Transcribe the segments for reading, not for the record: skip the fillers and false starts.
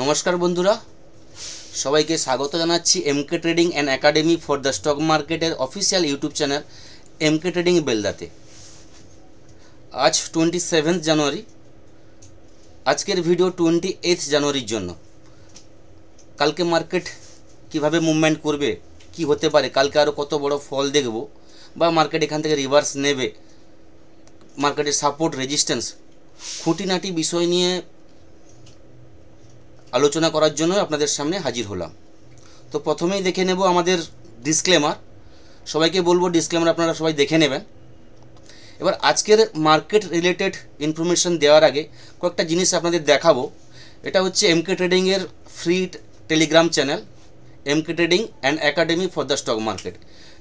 নমস্কার বন্ধুরা, সবাইকে স্বাগত জানাচ্ছি MK trading and academy for the stock মার্কেটের official YouTube channel MK trading বেলদাতে। আজ 27 জানুয়ারি। আজকের ভিডিও 28 জানুয়ারির জন্য। কালকে মার্কেট কিভাবে মুভমেন্ট করবে, কি হতে পারে, কালকে আরও কত বড় ফল দেখব, বা মার্কেট এখান থেকে রিভার্স নেবে, মার্কেটের সাপোর্ট রেজিস্ট্যান্স, খুঁটিনাটি বিষয় নিয়ে আলোচনা করার জন্য আপনাদের সামনে হাজির হলাম। তো প্রথমেই দেখে নেব আমাদের ডিসক্লেমার। সবাইকে বলবো ডিসক্লেমার আপনারা সবাই দেখে নেবেন। এবার আজকের মার্কেট রিলেটেড ইনফরমেশন দেওয়ার আগে কয়েকটা জিনিস আপনাদের দেখাবো। এটা হচ্ছে এমকে ট্রেডিংয়ের free Telegram channel, MK trading and academy for the stock market.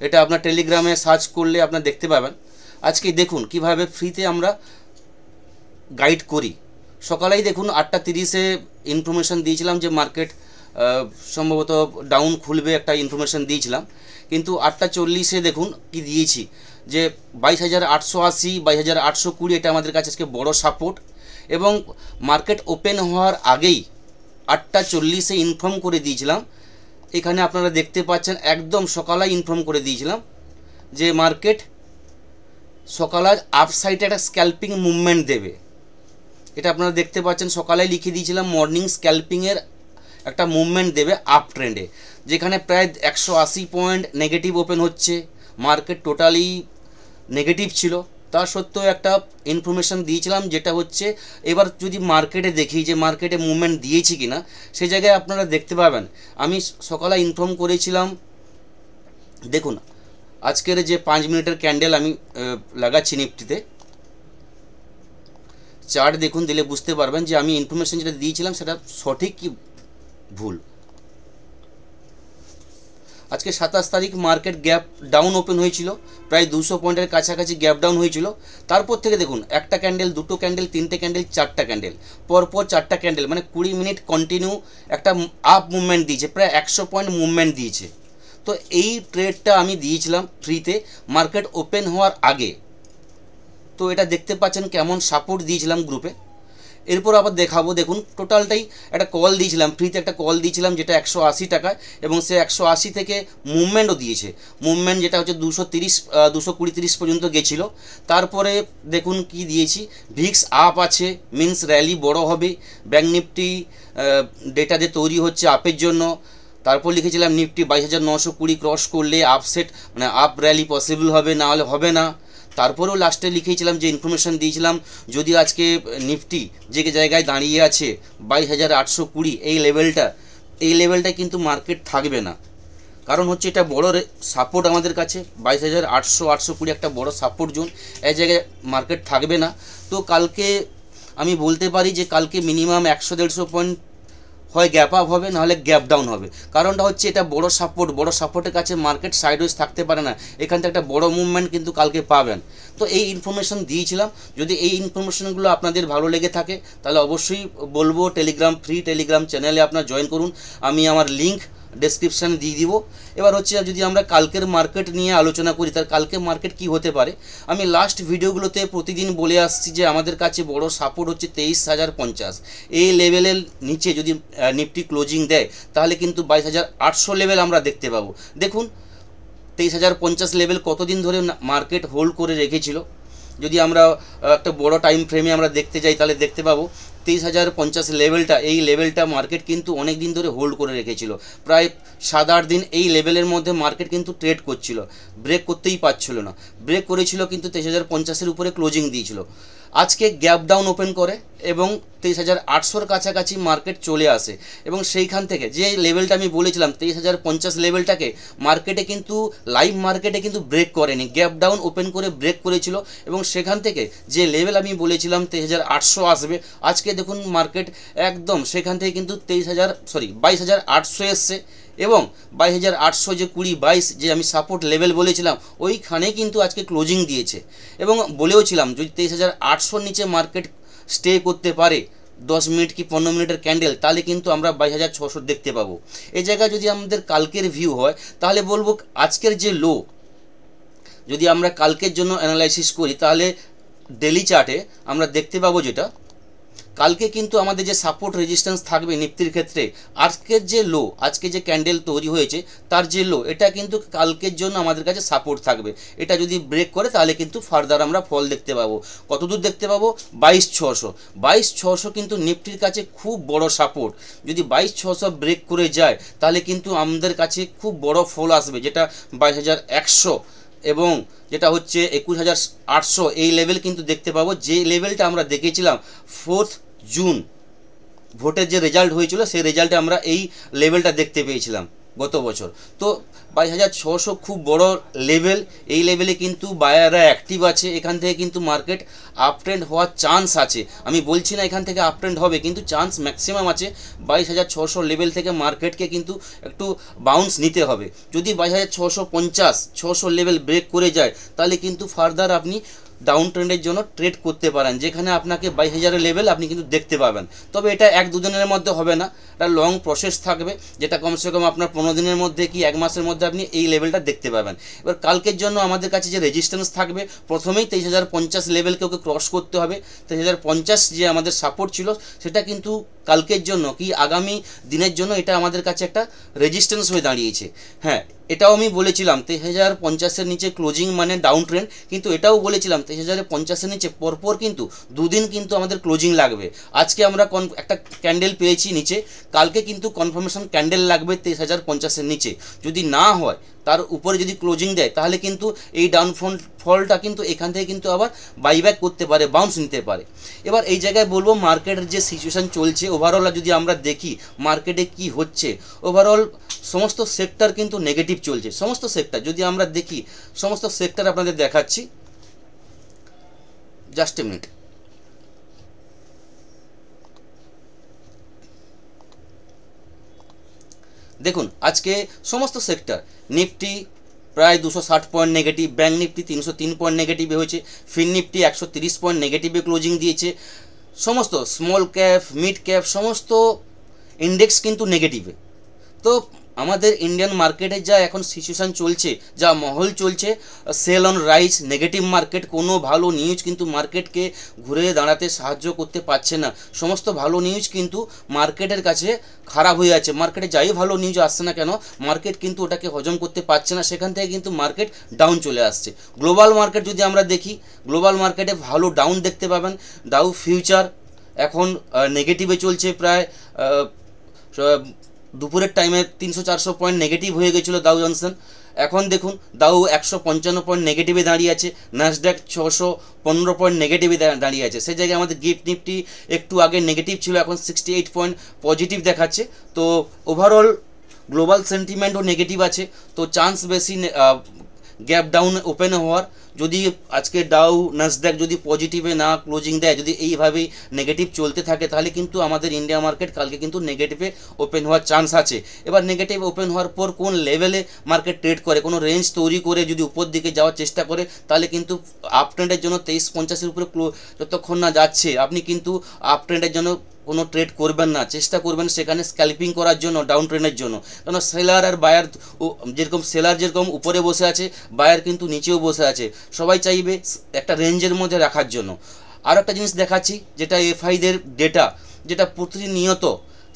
এটা আপনার টেলিগ্রামে সার্চ করলে আপনারা দেখতে পাবেন। আজকে দেখুন কিভাবে ফ্রিতে আমরা গাইড করি। সকালেই দেখুন 8:30-এ ইনফরমেশান দিয়েছিলাম যে মার্কেট সম্ভবত ডাউন খুলবে, একটা ইনফরমেশান দিয়েছিলাম। কিন্তু 8:40-এ দেখুন কি দিয়েছি, যে 22,880, 22,820 এটা আমাদের কাছে আজকে বড় সাপোর্ট। এবং মার্কেট ওপেন হওয়ার আগেই 8:40-এ ইনফর্ম করে দিয়েছিলাম। এখানে আপনারা দেখতে পাচ্ছেন একদম সকালে ইনফর্ম করে দিয়েছিলাম যে মার্কেট সকালে আপসাইডে একটা স্ক্যাল্পিং মুভমেন্ট দেবে। এটা আপনারা দেখতে পাচ্ছেন, সকালে লিখে দিয়েছিলাম মর্নিং স্ক্যাল্পিংয়ের একটা মুভমেন্ট দেবে আপ ট্রেন্ডে, যেখানে প্রায় 180 পয়েন্ট নেগেটিভ ওপেন হচ্ছে। মার্কেট টোটালি নেগেটিভ ছিল, তা সত্ত্বেও একটা ইনফরমেশান দিয়েছিলাম, যেটা হচ্ছে এবার যদি মার্কেটে দেখি যে মার্কেটে মুভমেন্ট দিয়েছি কি না, সেই জায়গায় আপনারা দেখতে পাবেন। আমি সকালে ইনফর্ম করেছিলাম, দেখুন আজকের যে 5 মিনিটের ক্যান্ডেল আমি লাগাচ্ছি নিফটিতে, চার্ট দেখুন, দিলে বুঝতে পারবেন যে আমি ইনফরমেশন যেটা দিয়েছিলাম সেটা সঠিক কি ভুল। আজকে 27 তারিখ মার্কেট গ্যাপ ডাউন ওপেন হয়েছিল, প্রায় 200 পয়েন্টের কাছাকাছি গ্যাপ ডাউন হয়েছিল। তারপর থেকে দেখুন একটা ক্যান্ডেল, দুটো ক্যান্ডেল, তিনটে ক্যান্ডেল, চারটা ক্যান্ডেল, পরপর চারটা ক্যান্ডেল, মানে 20 মিনিট কন্টিনিউ একটা আপ মুভমেন্ট দিয়েছে, প্রায় 100 পয়েন্ট মুভমেন্ট দিয়েছে। তো এই ট্রেডটা আমি দিয়েছিলাম ফ্রিতে মার্কেট ওপেন হওয়ার আগে। তো এটা দেখতে পাচ্ছেন কেমন সাপোর্ট দিয়েছিলাম গ্রুপে। এরপর আবার দেখাবো, দেখুন টোটালটাই একটা কল দিয়েছিলাম ফ্রিতে, একটা কল দিয়েছিলাম যেটা 180 টাকায়, এবং সে 180 থেকে মুভমেন্টও দিয়েছে। মুভমেন্ট যেটা হচ্ছে 230, 220-30 পর্যন্ত গেছিলো। তারপরে দেখুন কি দিয়েছি, ভিক্স আপ আছে, মিন্স র্যালি বড় হবে। ব্যাঙ্ক নিফটি ডেটা যে তৈরি হচ্ছে আপের জন্য। তারপর লিখেছিলাম নিফটি 22,920 ক্রস করলে আপসেট, মানে আপ র্যালি পসিবল হবে, না হলে হবে না। তারপরেও লাস্টে লিখেছিলাম যে ইনফরমেশান দিয়েছিলাম, যদি আজকে নিফটি যে জায়গায় দাঁড়িয়ে আছে 22,820, এই লেভেলটা কিন্তু মার্কেট থাকবে না। কারণ হচ্ছে এটা বড় সাপোর্ট আমাদের কাছে, 22,800-820 একটা বড় সাপোর্ট জোন, এই জায়গায় মার্কেট থাকবে না। তো কালকে আমি বলতে পারি যে কালকে মিনিমাম 100-150 পয়েন্ট হয় গ্যাপ আপ হবে, নাহলে গ্যাপ ডাউন হবে। কারণটা হচ্ছে এটা বড় সাপোর্টের কাছে মার্কেট সাইডওয়েজ থাকতে পারে না। এখান থেকে একটা বড় মুভমেন্ট কিন্তু কালকে পাবেন। তো এই ইনফরমেশন দিয়েছিলাম। যদি এই ইনফরমেশনগুলো আপনাদের ভালো লেগে থাকে তাহলে অবশ্যই বলবো ফ্রি টেলিগ্রাম চ্যানেলে আপনারা জয়েন করুন। আমি আমার লিঙ্ক ডেসক্রিপশানে দিয়ে দিব। এবার হচ্ছে যদি আমরা কালকের মার্কেট নিয়ে আলোচনা করি, তার কালকে মার্কেট কি হতে পারে। আমি লাস্ট ভিডিওগুলোতে প্রতিদিন বলে আসছি যে আমাদের কাছে বড় সাপোর্ট হচ্ছে 23,050। এই লেভেলের নিচে যদি নিফটি ক্লোজিং দেয় তাহলে কিন্তু 22,800 লেভেল আমরা দেখতে পাবো। দেখুন 23,050 লেভেল কতদিন ধরে মার্কেট হোল্ড করে রেখেছিল। যদি আমরা একটা বড় টাইম ফ্রেমে আমরা দেখতে যাই তাহলে দেখতে পাবো 23,050 লেভেলটা, এই লেভেলটা মার্কেট কিন্তু অনেক দিন ধরে হোল্ড করে রেখেছিল। প্রায় 7-8 দিন এই লেভেলের মধ্যে মার্কেট কিন্তু ট্রেড করছিল, ব্রেক করতেই পারছিল না। ব্রেক করেছিল কিন্তু 23,050-এর উপরে ক্লোজিং দিয়েছিল। আজকে গ্যাপ ডাউন ওপেন করে এবং 23,800-র কাছাকাছি মার্কেট চলে আসে, এবং সেইখান থেকে যে লেভেলটা আমি বলেছিলাম 23,050 লেভেলটাকে মার্কেটে কিন্তু লাইভ মার্কেটে কিন্তু ব্রেক করেনি, গ্যাপ ডাউন ওপেন করে ব্রেক করেছিল। এবং সেখান থেকে যে লেভেল আমি বলেছিলাম 23,800 আসবে, আজকে দেখুন মার্কেট একদম সেখান থেকে কিন্তু 22,800 এসছে। এবং 22,800 যে 20-22 যে আমি সাপোর্ট লেভেল বলেছিলাম ওইখানে কিন্তু আজকে ক্লোজিং দিয়েছে। এবং বলেওছিলাম যদি 23,800-র নিচে মার্কেট স্টে করতে পারে 10 মিনিট কি 15 মিনিটের ক্যান্ডেল, তাহলে কিন্তু আমরা 22,600 দেখতে পাবো। এই জায়গায় যদি আমাদের কালকের ভিউ হয় তাহলে বলবো আজকের যে লো, যদি আমরা কালকের জন্য অ্যানালাইসিস করি তাহলে ডেলি চার্টে আমরা দেখতে পাবো যেটা কালকে কিন্তু আমাদের যে সাপোর্ট রেজিস্ট্যান্স থাকবে নিফটির ক্ষেত্রে, আজকের যে লো, আজকে যে ক্যান্ডেল তৈরি হয়েছে তার যে লো, এটা কিন্তু কালকের জন্য আমাদের কাছে সাপোর্ট থাকবে। এটা যদি ব্রেক করে তাহলে কিন্তু ফার্দার আমরা ফল দেখতে পাবো। কতদূর দেখতে পাবো? 22,600। 22,600 কিন্তু নিফটির কাছে খুব বড় সাপোর্ট। যদি 22,600 ব্রেক করে যায় তাহলে কিন্তু আমাদের কাছে খুব বড় ফল আসবে, যেটা 22,100 এবং যেটা হচ্ছে 21,800, এই লেভেল কিন্তু দেখতে পাবো। যে লেভেলটা আমরা দেখেছিলাম 4 জুন ভোটের যে রেজাল্ট হয়েছিল, সেই রেজাল্টে আমরা এই লেভেলটা দেখতে পেয়েছিলাম গত বছর। তো 22,600 খুব বড় লেভেল। এই লেভেলে কিন্তু বায়াররা অ্যাক্টিভ আছে। এখান থেকে কিন্তু মার্কেট আপ ট্রেন্ড হওয়ার চান্স আছে। আমি বলছি না এখান থেকে আপ ট্রেন্ড হবে, কিন্তু চান্স ম্যাক্সিমাম আছে। 22,600 লেভেল থেকে মার্কেটকে কিন্তু একটু বাউন্স নিতে হবে। যদি 22,650 600 লেভেল ব্রেক করে যায় তাহলে কিন্তু ফার্দার আপনি ডাউন ট্রেন্ডের জন্য ট্রেড করতে পারেন, যেখানে আপনাকে 22,000 লেভেল আপনি কিন্তু দেখতে পাবেন। তবে এটা 1-2 দিনের মধ্যে হবে না, এটা লং প্রসেস থাকবে, যেটা কমসে কম আপনার 15 দিনের মধ্যে কি 1 মাসের মধ্যে আপনি এই লেভেলটা দেখতে পাবেন। এবার কালকের জন্য আমাদের কাছে যে রেজিস্ট্যান্স থাকবে, প্রথমেই 23,050 লেভেলকে ওকে ক্রস করতে হবে। 23,050 যে আমাদের সাপোর্ট ছিল, সেটা কিন্তু কালকের জন্য কি আগামী দিনের জন্য এটা আমাদের কাছে একটা রেজিস্ট্যান্স হয়ে দাঁড়িয়েছে। হ্যাঁ, এটাও আমি বলেছিলাম 23,050-এর নিচে ক্লোজিং মানে ডাউন ট্রেন্ড, কিন্তু এটাও বলেছিলাম 23,050-এর নিচে পরপর কিন্তু দুদিন কিন্তু আমাদের ক্লোজিং লাগবে। আজকে আমরা একটা ক্যান্ডেল পেয়েছি নিচে, কালকে কিন্তু কনফার্মেশন ক্যান্ডেল লাগবে 23,050-এর নিচে। যদি না হয়, তার উপরে যদি ক্লোজিং দেয়, তাহলে কিন্তু এই ডাউন ফলটা কিন্তু এখান থেকে কিন্তু আবার বাইব্যাক করতে পারে, বাউন্স নিতে পারে। এবার এই জায়গায় বলবো মার্কেটের যে সিচুয়েশান চলছে ওভারঅল যদি আমরা দেখি মার্কেটে কি হচ্ছে, ওভারঅল সমস্ত সেক্টর কিন্তু নেগেটিভ চলছে। সমস্ত সেক্টর যদি আমরা দেখি, সমস্ত সেক্টর আপনাদের দেখাচ্ছি, জাস্ট এ মিনিট। দেখুন আজকে সমস্ত সেক্টর, নিফটি প্রায় 260 point negative, bank Nifty 303 point নেগেটিভে হয়েছে, ফিন নিফটি 130 পয়েন্ট নেগেটিভে ক্লোজিং দিয়েছে। সমস্ত স্মল ক্যাপ, মিড ক্যাপ, সমস্ত ইন্ডেক্স কিন্তু নেগেটিভে। তো আমাদের ইন্ডিয়ান মার্কেটে যা এখন সিচুয়েশান চলছে, যা মহল চলছে, sell on rise, negative market, কোনো ভালো নিউজ কিন্তু মার্কেটকে ঘুরে দাঁড়াতে সাহায্য করতে পারছে না। সমস্ত ভালো নিউজ কিন্তু মার্কেটের কাছে খারাপ হয়ে যাচ্ছে। মার্কেটে যাই ভালো নিউজ আসছে না কেন, মার্কেট কিন্তু ওটাকে হজম করতে পারছে না, সেখান থেকে কিন্তু মার্কেট ডাউন চলে আসছে। গ্লোবাল মার্কেট যদি আমরা দেখি, গ্লোবাল মার্কেটে ভালো ডাউন দেখতে পাবেন। ডাউ ফিউচার এখন নেগেটিভে চলছে, প্রায় দুপুরের টাইমে 300-400 পয়েন্ট নেগেটিভ হয়ে গেছিলো দাউ জনসন। এখন দেখুন দাউ 155 পয়েন্ট নেগেটিভে দাঁড়িয়ে আছে, ন্যাসড্যাক 615 পয়েন্ট নেগেটিভে দাঁড়িয়ে আছে। সেই জায়গায় আমাদের গিফট নিফটি একটু আগে নেগেটিভ ছিল, এখন 68 পয়েন্ট পজিটিভ দেখাচ্ছে। তো ওভারঅল গ্লোবাল সেন্টিমেন্টও নেগেটিভ আছে, তো চান্স বেশি গ্যাপ ডাউন ওপেন হওয়ার। যদি আজকে ডাউ ন্যাসড্যাক যদি পজিটিভে না ক্লোজিং দেয়, যদি এইভাবেই নেগেটিভ চলতে থাকে, তাহলে কিন্তু আমাদের ইন্ডিয়া মার্কেট কালকে কিন্তু নেগেটিভে ওপেন হওয়ার চান্স আছে। এবার নেগেটিভ ওপেন হওয়ার পর কোন লেভেলে মার্কেট ট্রেড করে, কোনো রেঞ্জ তৈরি করে যদি উপর দিকে যাওয়ার চেষ্টা করে, তাহলে কিন্তু আপ ট্রেন্ডের জন্য 2350-এর উপরে যতক্ষণ না যাচ্ছে আপনি কিন্তু আপ ট্রেন্ডের জন্য কোনো ট্রেড করবেন না, চেষ্টা করবেন সেখানে স্ক্যাল্পিং করার জন্য, ডাউন ট্রেন্ডের জন্য। কারণ সেলার আর বায়ার, যেরকম সেলার যেরকম উপরে বসে আছে, বায়ার কিন্তু নিচেও বসে আছে, সবাই চাইবে একটা রেঞ্জের মধ্যে রাখার জন্য। আর একটা জিনিস দেখাচ্ছি, যেটা এফআইদের ডেটা, যেটা প্রতিনিয়ত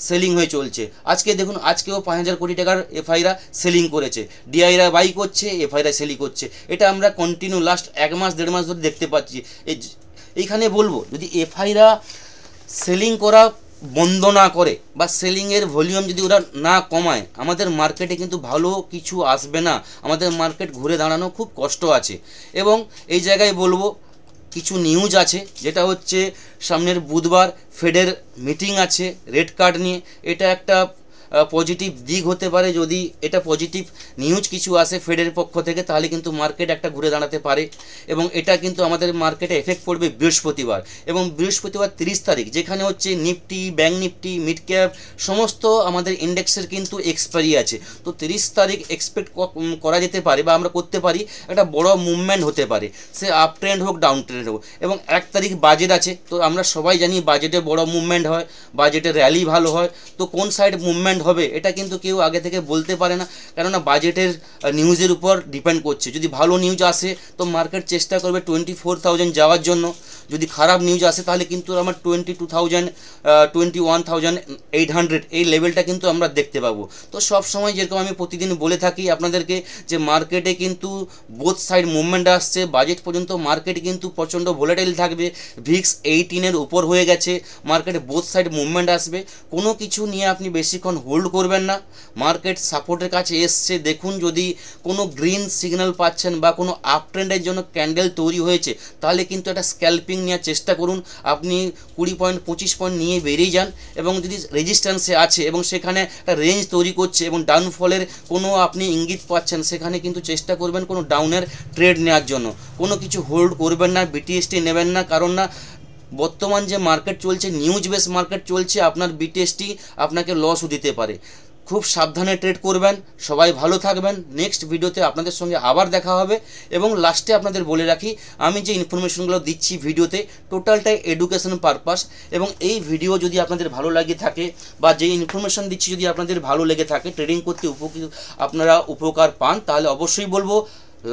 সেলিং হয়ে চলছে। আজকে দেখুন, আজকেও 5,000 কোটি টাকার এফআইরা সেলিং করেছে, ডিআইরা বাই করছে, এফআইরা সেলিং করছে। এটা আমরা কন্টিনিউ লাস্ট 1 মাস 1.5 মাস ধরে দেখতে পাচ্ছি। এইখানে বলবো, যদি এফআইরা সেলিং করা বন্ধ না করে বা সেলিংয়ের ভলিউম যদি ওরা না কমায়, আমাদের মার্কেটে কিন্তু ভালো কিছু আসবে না, আমাদের মার্কেট ঘুরে দাঁড়ানো খুব কষ্ট আছে। এবং এই জায়গায় বলবো কিছু নিউজ আছে, যেটা হচ্ছে সামনের বুধবার ফেডের মিটিং আছে রেট কার্ড নিয়ে। এটা একটা পজিটিভ দিক হতে পারে। যদি এটা পজিটিভ নিউজ কিছু আসে ফেডের পক্ষ থেকে, তাহলে কিন্তু মার্কেট একটা ঘুরে দাঁড়াতে পারে। এবং এটা কিন্তু আমাদের মার্কেটে এফেক্ট পড়বে বৃহস্পতিবার, এবং বৃহস্পতিবার 30 তারিখ, যেখানে হচ্ছে Nifty, bank Nifty, mid cap সমস্ত আমাদের ইন্ডেক্সের কিন্তু এক্সপায়ারি আছে। তো 30 তারিখ এক্সপেক্ট করা যেতে পারে বা আমরা করতে পারি একটা বড় মুভমেন্ট হতে পারে, সে আপ ট্রেন্ড হোক ডাউন ট্রেন্ড হোক। এবং 1 তারিখ বাজেট আছে, তো আমরা সবাই জানি বাজেটে বড় মুভমেন্ট হয়, বাজেটে র্যালি ভালো হয়। তো কোন সাইড মুভমেন্ট হবে এটা কিন্তু কেউ আগে থেকে বলতে পারে না, কেননা বাজেটের নিউজের উপর ডিপেন্ড করছে। যদি ভালো নিউজ আসে তো মার্কেট চেষ্টা করবে 24,000 যাওয়ার জন্য। যদি খারাপ নিউজ আসে তাহলে কিন্তু আমার 22,000 21,800 এই লেভেলটা কিন্তু আমরা দেখতে পাবো। তো সব সময় যেরকম আমি প্রতিদিন বলে থাকি আপনাদেরকে যে মার্কেটে কিন্তু বোথ সাইড মুভমেন্ট আসছে, বাজেট পর্যন্ত মার্কেট কিন্তু প্রচণ্ড ভোলাটাইল থাকবে, ভিক্স 18-এর উপর হয়ে গেছে, মার্কেটে বোথ সাইড মুভমেন্ট আসবে, কোনো কিছু নিয়ে আপনি বেশিক্ষণ হোল্ড করবেন না। মার্কেট সাপোর্টের কাছে এসছে, দেখুন যদি কোনো গ্রিন সিগন্যাল পাচ্ছেন বা কোনো আপ ট্রেন্ডের জন্য ক্যান্ডেল তৈরি হয়েছে তাহলে কিন্তু একটা স্ক্যাল্পিং নেওয়ার চেষ্টা করুন। আপনি 20 পয়েন্ট 25 পয়েন্ট নিয়ে বেরিয়ে যান, এবং যদি রেজিস্ট্যান্সে আছে এবং সেখানে একটা রেঞ্জ তৈরি করছে এবং ডাউনফলের কোনো আপনি ইঙ্গিত পাচ্ছেন, সেখানে কিন্তু চেষ্টা করবেন কোনো ডাউনের ট্রেড নেওয়ার জন্য। কোনো কিছু হোল্ড করবেন না, বিটিএসটি নেবেন না, কারণ না বর্তমান যে মার্কেট চলছে নিউজ বেস মার্কেট চলছে, আপনার বিটিএসটি আপনাকে লসও দিতে পারে। খুব সাবধানে ট্রেড করবেন। সবাই ভালো থাকবেন। নেক্সট ভিডিওতে আপনাদের সঙ্গে আবার দেখা হবে। এবং লাস্টে আপনাদের বলে রাখি, আমি যে ইনফরমেশনগুলো দিচ্ছি ভিডিওতে টোটালটাই এডুকেশন পারপাস, এবং এই ভিডিও যদি আপনাদের ভালো লাগে থাকে বা যে ইনফরমেশন দিচ্ছি যদি আপনাদের ভালো লেগে থাকে, ট্রেডিং করতে আপনারা উপকার পান, তাহলে অবশ্যই বলবো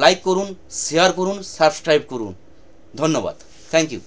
লাইক করুন, শেয়ার করুন, সাবস্ক্রাইব করুন। ধন্যবাদ। Thank you.